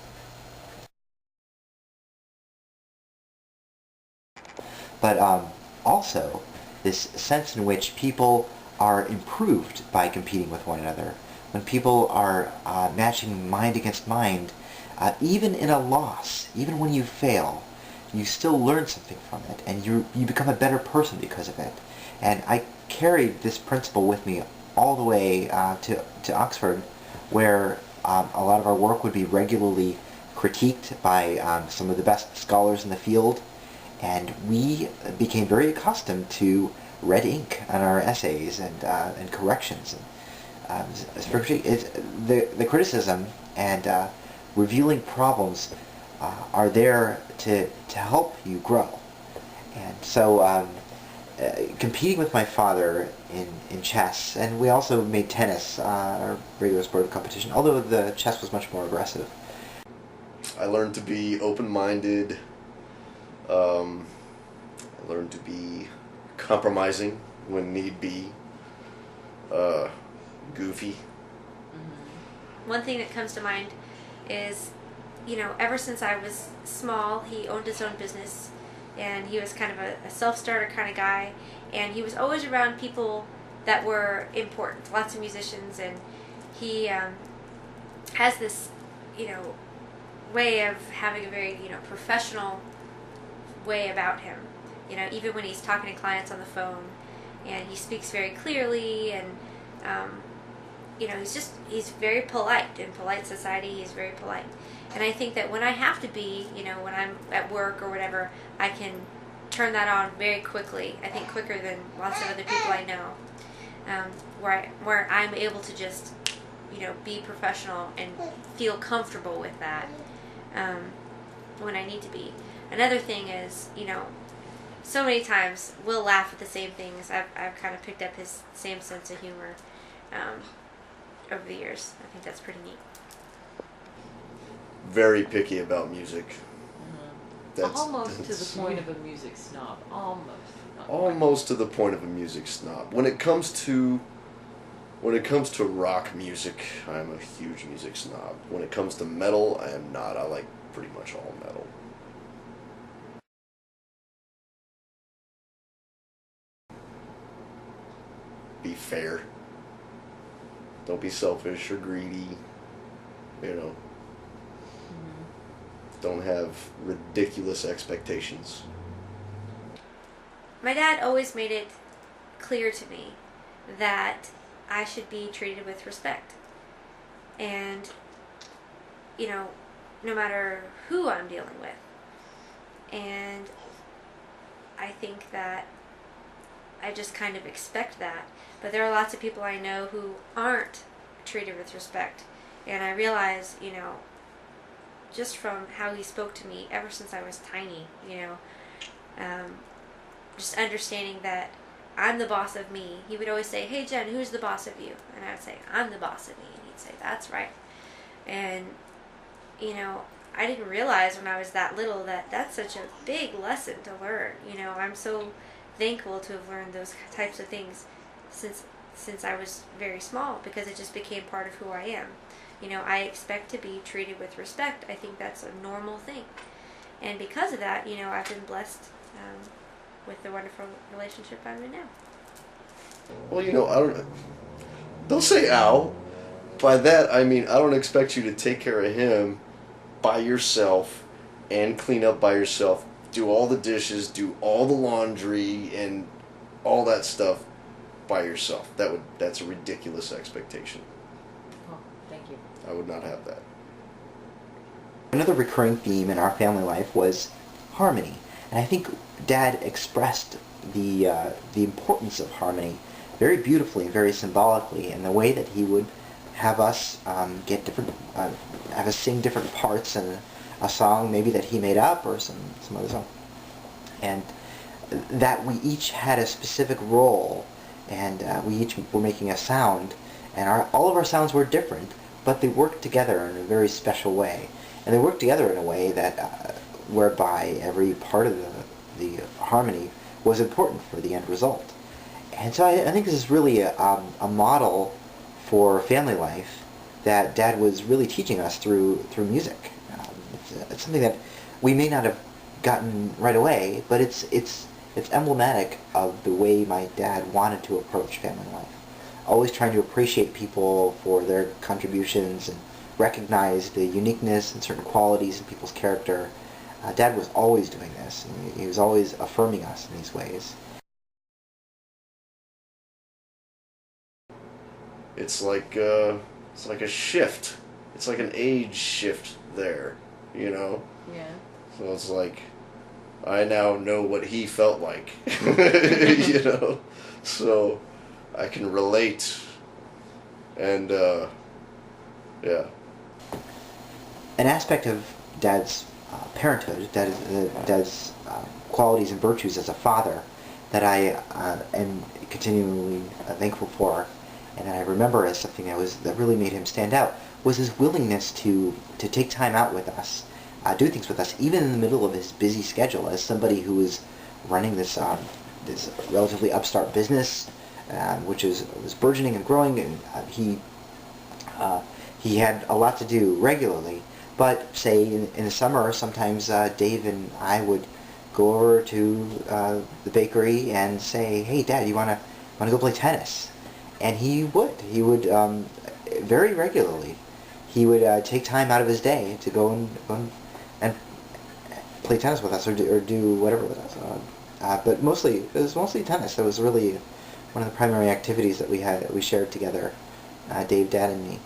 But also this sense in which people are improved by competing with one another. When people are matching mind against mind, even in a loss, even when you fail, you still learn something from it, and you become a better person because of it. And I carried this principle with me all the way to Oxford, where a lot of our work would be regularly critiqued by some of the best scholars in the field, and we became very accustomed to red ink on our essays and corrections. Especially the criticism and revealing problems are there to help you grow. And so competing with my father in chess, and we also made tennis our regular sport of competition, although the chess was much more aggressive. I learned to be open-minded. I learned to be compromising when need be. Goofy. Mm-hmm. One thing that comes to mind is, ever since I was small, he owned his own business, and he was kind of a self-starter kind of guy, and he was always around people that were important, lots of musicians, and he has this, way of having a very, professional way about him. Even when he's talking to clients on the phone, and he speaks very clearly, and he's very polite. In polite society, he's very polite. And I think that when I have to be, when I'm at work or whatever, I can turn that on very quickly. I think quicker than lots of other people I know, where I'm able to just, be professional and feel comfortable with that when I need to be. Another thing is, so many times we'll laugh at the same things. I've kind of picked up his same sense of humor over the years. I think that's pretty neat. Very picky about music. Mm-hmm. Almost to the point of a music snob. Almost to the point of a music snob. When it comes to rock music, I'm a huge music snob. When it comes to metal, I am not. I like pretty much all metal. Be fair. Don't be selfish or greedy. Mm-hmm. Don't have ridiculous expectations. My dad always made it clear to me that I should be treated with respect. And, no matter who I'm dealing with. And I think that I just kind of expect that. But there are lots of people I know who aren't treated with respect. And I realize, just from how he spoke to me ever since I was tiny, just understanding that I'm the boss of me. He would always say, "Hey Jen, who's the boss of you?" And I would say, "I'm the boss of me." And he'd say, "That's right." And, I didn't realize when I was that little that that's such a big lesson to learn. I'm so thankful to have learned those types of things since I was very small, because it just became part of who I am. I expect to be treated with respect. I think that's a normal thing. And because of that, I've been blessed with the wonderful relationship I'm in now. Well, I don't say ow. By that, I mean, I don't expect you to take care of him by yourself and clean up by yourself, do all the dishes, do all the laundry, and all that stuff by yourself. That's a ridiculous expectation. Oh, thank you. I would not have that. Another recurring theme in our family life was harmony, and I think Dad expressed the importance of harmony very beautifully and very symbolically in the way that he would have us have us sing different parts in a song maybe that he made up, or some other song, and that we each had a specific role, and we each were making a sound, and all of our sounds were different, but they worked together in a very special way, and they worked together in a way that whereby every part of the harmony was important for the end result. And so I think this is really a model for family life that Dad was really teaching us through music. It's something that we may not have gotten right away, but it's emblematic of the way my dad wanted to approach family life. Always trying to appreciate people for their contributions and recognize the uniqueness and certain qualities in people's character. Dad was always doing this, and he was always affirming us in these ways. It's like a shift. It's like an age shift there, Yeah. So it's like I now know what he felt like, So I can relate, and yeah. An aspect of Dad's parenthood, Dad's qualities and virtues as a father, that I am continually thankful for, and that I remember as something that really made him stand out, was his willingness to take time out with us, do things with us, even in the middle of his busy schedule. As somebody who was running this relatively upstart business, which was burgeoning and growing, and he had a lot to do regularly. But say in the summer, sometimes Dave and I would go over to the bakery and say, "Hey, Dad, you wanna go play tennis?" And he would very regularly. He would take time out of his day to go and play tennis with us, or do whatever with us. But it was mostly tennis. That was really one of the primary activities that we shared together, Dave, Dad, and me.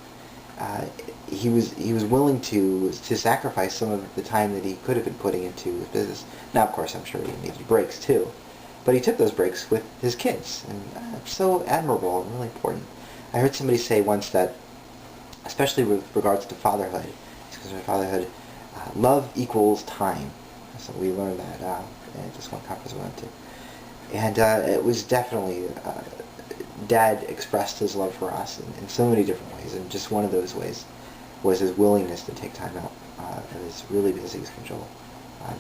He was willing to sacrifice some of the time that he could have been putting into his business. Now, of course, I'm sure he needed breaks too, but he took those breaks with his kids, and so admirable and really important. I heard somebody say once that, especially with regards to fatherhood, love equals time. So we learned that at just one conference we went to, and it was definitely Dad expressed his love for us in so many different ways, and just one of those ways was his willingness to take time out of his really busy schedule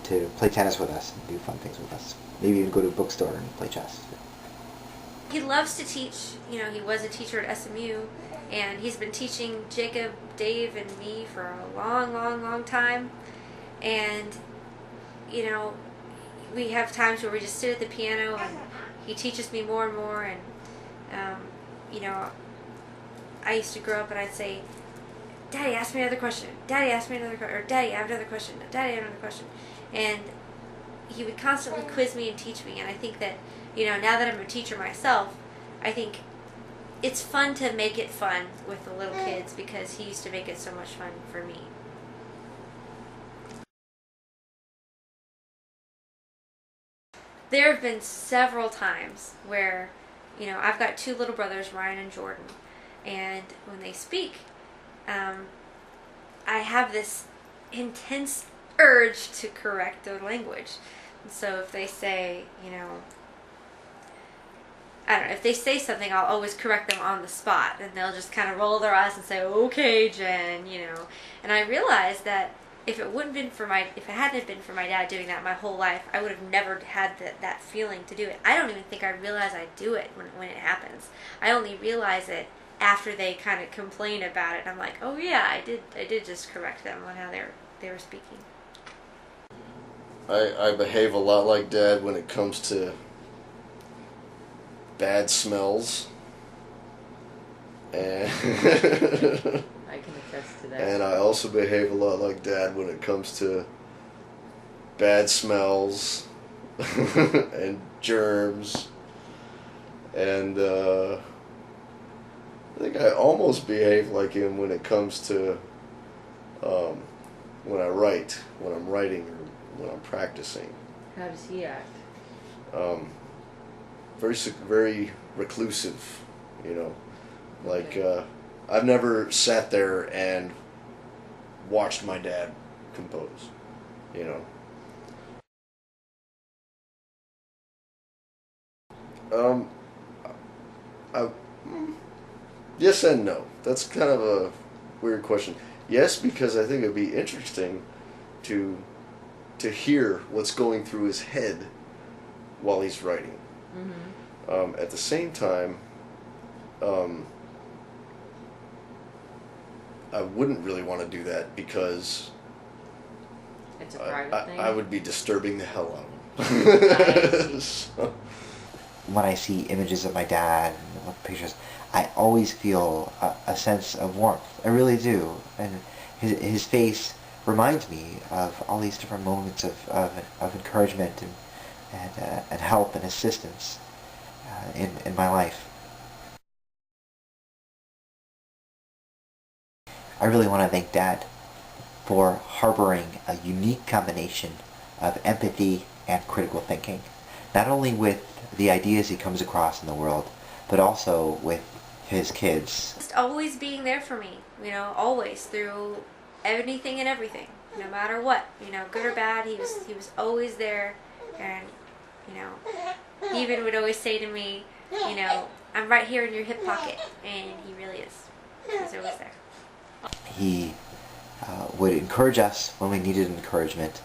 to play tennis with us and do fun things with us. Maybe even go to a bookstore and play chess. He loves to teach. He was a teacher at SMU, and he's been teaching Jacob, Dave, and me for a long, long, long time. And, we have times where we just sit at the piano and he teaches me more and more. And, I used to grow up and I'd say, "Daddy, ask me another question. Daddy, ask me another question." Or, "Daddy, I have another question. Daddy, I have another question." And he would constantly quiz me and teach me. And I think that, now that I'm a teacher myself, I think it's fun to make it fun with the little kids, because he used to make it so much fun for me. There have been several times where, I've got two little brothers, Ryan and Jordan, and when they speak, I have this intense urge to correct their language. And so if they say, I don't know, if they say something, I'll always correct them on the spot, and they'll just kind of roll their eyes and say, "Okay, Jen," And I realized that if it hadn't been for my dad doing that my whole life, I would have never had that feeling to do it. I don't even think I realize I do it when it happens. I only realize it after they kind of complain about it. I'm like, oh yeah, I did just correct them on how they were speaking. I behave a lot like Dad when it comes to bad smells. And I can attest to that. And I also behave a lot like Dad when it comes to bad smells and germs. And I think I almost behave like him when it comes to when I'm writing, or when I'm practicing. How does he act? Very reclusive, Like, I've never sat there and watched my dad compose, Yes and no. That's kind of a weird question. Yes, because I think it'd be interesting to hear what's going through his head while he's writing. Mm-hmm. At the same time, I wouldn't really want to do that because It's a private thing. I would be disturbing the hell out of him. So. When I see images of my dad and look at pictures, I always feel a sense of warmth. I really do. And his face reminds me of all these different moments of encouragement and help and assistance in my life. I really want to thank Dad for harboring a unique combination of empathy and critical thinking, not only with the ideas he comes across in the world, but also with his kids. Just always being there for me, always, through anything and everything, no matter what, good or bad, he was always there. And he even would always say to me, I'm right here in your hip pocket, and he really is. He's always there. He would encourage us when we needed encouragement,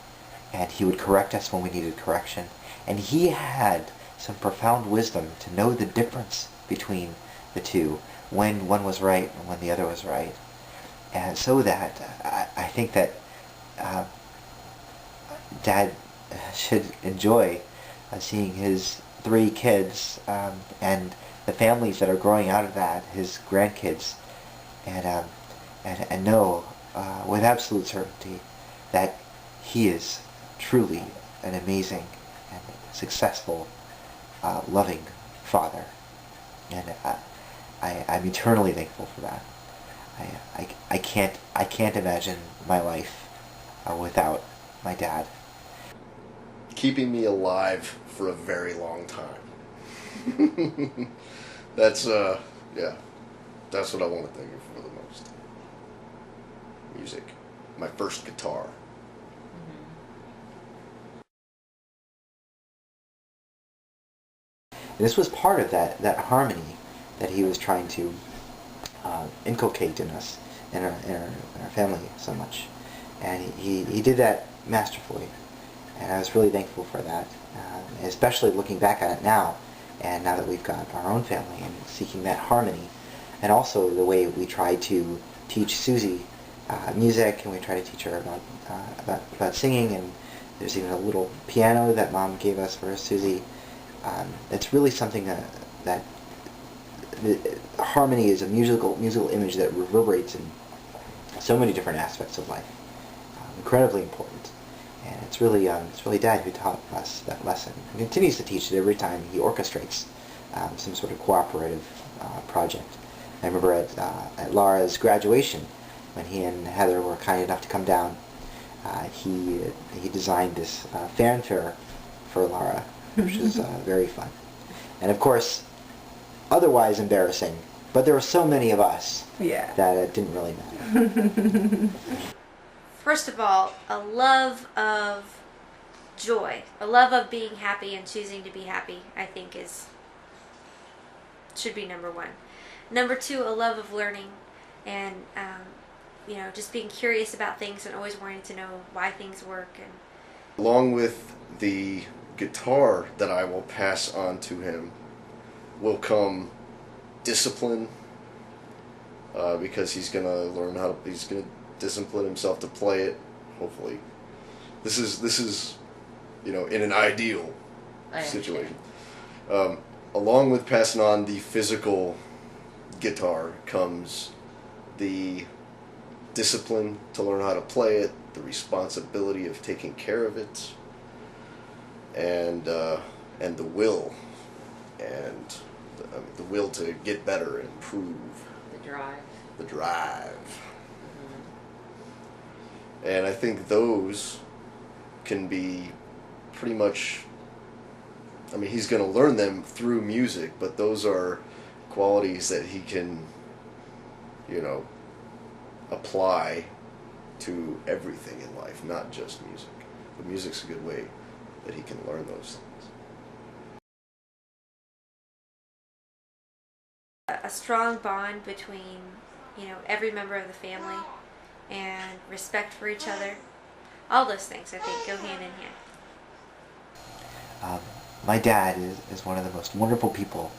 and he would correct us when we needed correction. And he had some profound wisdom to know the difference between the two, when one was right and when the other was right. And so that I think that Dad should enjoy seeing his 3 kids and the families that are growing out of that, his grandkids, and know with absolute certainty that he is truly an amazing and successful, loving father. And I'm eternally thankful for that. I can't imagine my life without my dad. Keeping me alive for a very long time. That's that's what I want to thank you for the most. Music. My first guitar. This was part of that harmony that he was trying to inculcate in us, in our family so much. And he did that masterfully. And I was really thankful for that, especially looking back at it now, and now that we've got our own family and seeking that harmony, and also the way we try to teach Susie music, and we try to teach her about singing, and there's even a little piano that Mom gave us for Susie. It's really something that harmony is a musical image that reverberates in so many different aspects of life. Incredibly important. And it's really Dad who taught us that lesson. He continues to teach it every time he orchestrates some sort of cooperative project. I remember at Laura's graduation, when he and Heather were kind enough to come down, he designed this fanfare for Laura, which is very fun. And of course, otherwise embarrassing, but there were so many of us that it didn't really matter. first of all, a love of joy, a love of being happy and choosing to be happy, I think should be number one. Number two, a love of learning and, just being curious about things and always wanting to know why things work. And along with the guitar that I will pass on to him will come discipline, because he's gonna he's gonna discipline himself to play it. Hopefully, this is in an ideal situation. Along with passing on the physical guitar comes the discipline to learn how to play it, the responsibility of taking care of it, and the will, and the will to get better and improve. The drive. Mm-hmm. And I think those can be pretty much, he's going to learn them through music, but those are qualities that he can, apply to everything in life, not just music. But music's a good way that he can learn those things. A strong bond between, every member of the family and respect for each other. All those things, I think, go hand in hand. My dad is one of the most wonderful people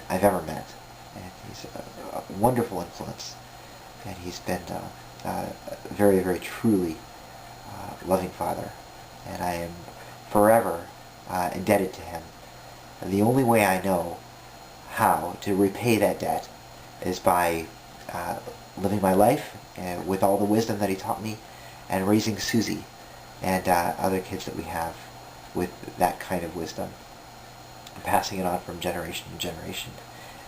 I've ever met. And he's a wonderful influence. And he's been a very, very truly loving father. And I am forever indebted to him. And the only way I know how to repay that debt is by living my life with all the wisdom that he taught me, and raising Susie and other kids that we have with that kind of wisdom, and passing it on from generation to generation,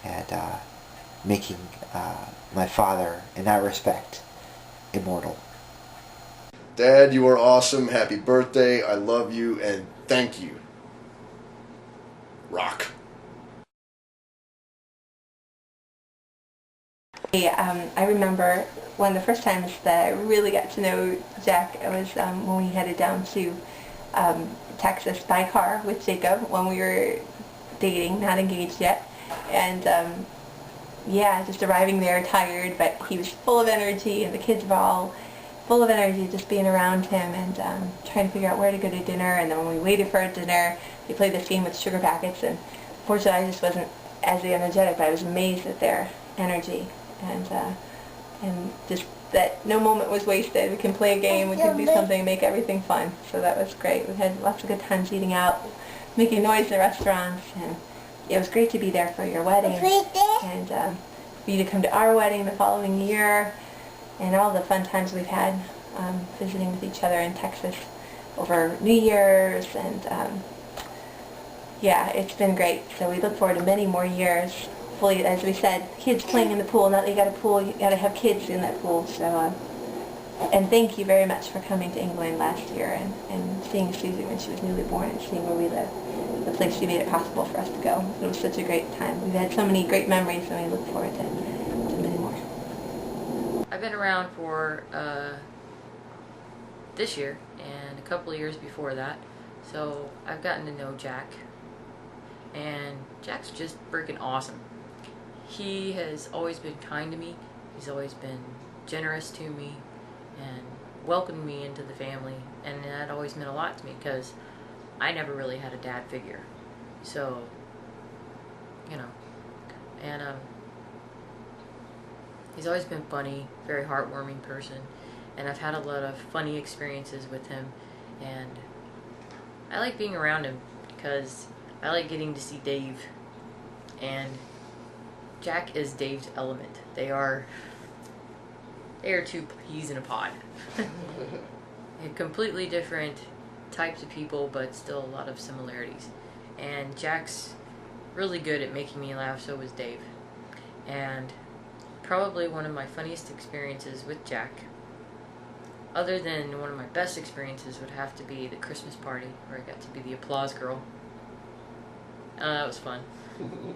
and making my father, in that respect, immortal. Dad, you are awesome. Happy birthday. I love you, and thank you. Rock. I remember one of the first times that I really got to know Jack was when we headed down to Texas by car with Jacob when we were dating, not engaged yet. And just arriving there tired, but he was full of energy, and the kids were all full of energy just being around him, and trying to figure out where to go to dinner. And then when we waited for dinner, we played this game with sugar packets, and fortunately I just wasn't as energetic, but I was amazed at their energy. And just that no moment was wasted. We can play a game, we can do something, make everything fun. So that was great. We had lots of good times eating out, making noise in the restaurants, and it was great to be there for your wedding, and for you to come to our wedding the following year, and all the fun times we've had visiting with each other in Texas over New Year's, and it's been great. So we look forward to many more years. As we said, kids playing in the pool. Now that you got a pool, you got to have kids in that pool. So, and thank you very much for coming to England last year and seeing Susie when she was newly born, and seeing where we live, the place she made it possible for us to go. It was such a great time. We've had so many great memories, and we look forward to many more. I've been around for this year and a couple of years before that, so I've gotten to know Jack, and Jack's just freaking awesome. He has always been kind to me. He's always been generous to me and welcomed me into the family, and that always meant a lot to me because I never really had a dad figure. So, and he's always been funny, very heartwarming person, and I've had a lot of funny experiences with him, and I like being around him because I like getting to see Dave, and Jack is Dave's element. They are two peas in a pod. Completely different types of people, but still a lot of similarities. And Jack's really good at making me laugh, so is Dave. And probably one of my funniest experiences with Jack, other than one of my best experiences, would have to be the Christmas party where I got to be the applause girl. That was fun.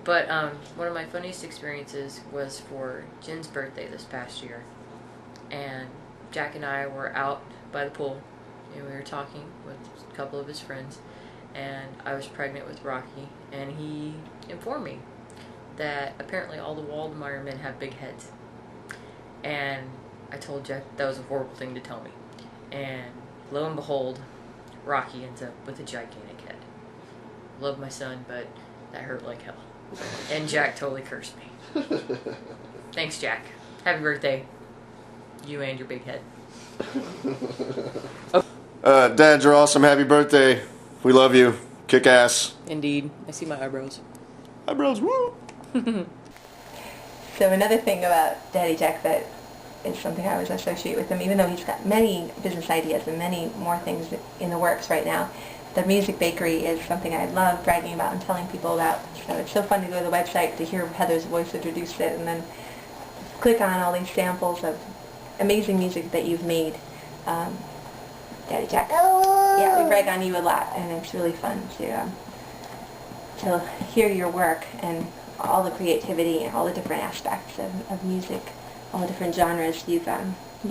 But one of my funniest experiences was for Jen's birthday this past year. And Jack and I were out by the pool, and we were talking with a couple of his friends, and I was pregnant with Rocky, and he informed me that apparently all the Waldmeyer men have big heads. And I told Jack that was a horrible thing to tell me. And lo and behold, Rocky ends up with a gigantic head. Love my son, but that hurt like hell. And Jack totally cursed me. Thanks, Jack. Happy birthday. You and your big head. Dad, you're awesome. Happy birthday. We love you. Kick ass. Indeed. I see my eyebrows. Eyebrows, woo! So another thing about Daddy Jack that is something I always associate with him, even though he's got many business ideas and many more things in the works right now, the music bakery is something I love bragging about and telling people about. So it's so fun to go to the website to hear Heather's voice introduce it and then click on all these samples of amazing music that you've made. Daddy Jack. Yeah, we brag on you a lot, and it's really fun to hear your work and all the creativity and all the different aspects of music, all the different genres you've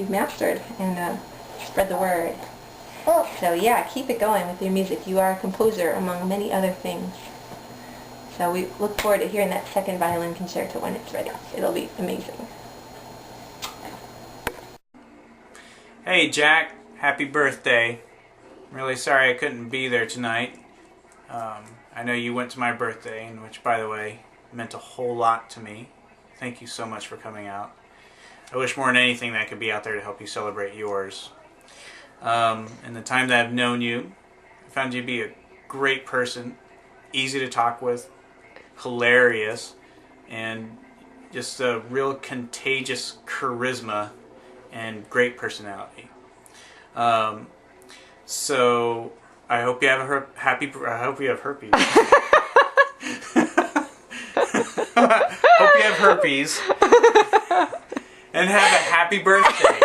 mastered, and spread the word. So yeah, keep it going with your music. You are a composer among many other things. So we look forward to hearing that second violin concerto when it's ready. It'll be amazing. Hey Jack, happy birthday. I'm really sorry I couldn't be there tonight. I know you went to my birthday, and which, by the way, meant a whole lot to me. Thank you so much for coming out. I wish more than anything that I could be out there to help you celebrate yours. In the time that I've known you, I found you to be a great person, easy to talk with, hilarious, and just a real contagious charisma and great personality. So I hope you have I hope you have herpes. Hope you have herpes and have a happy birthday.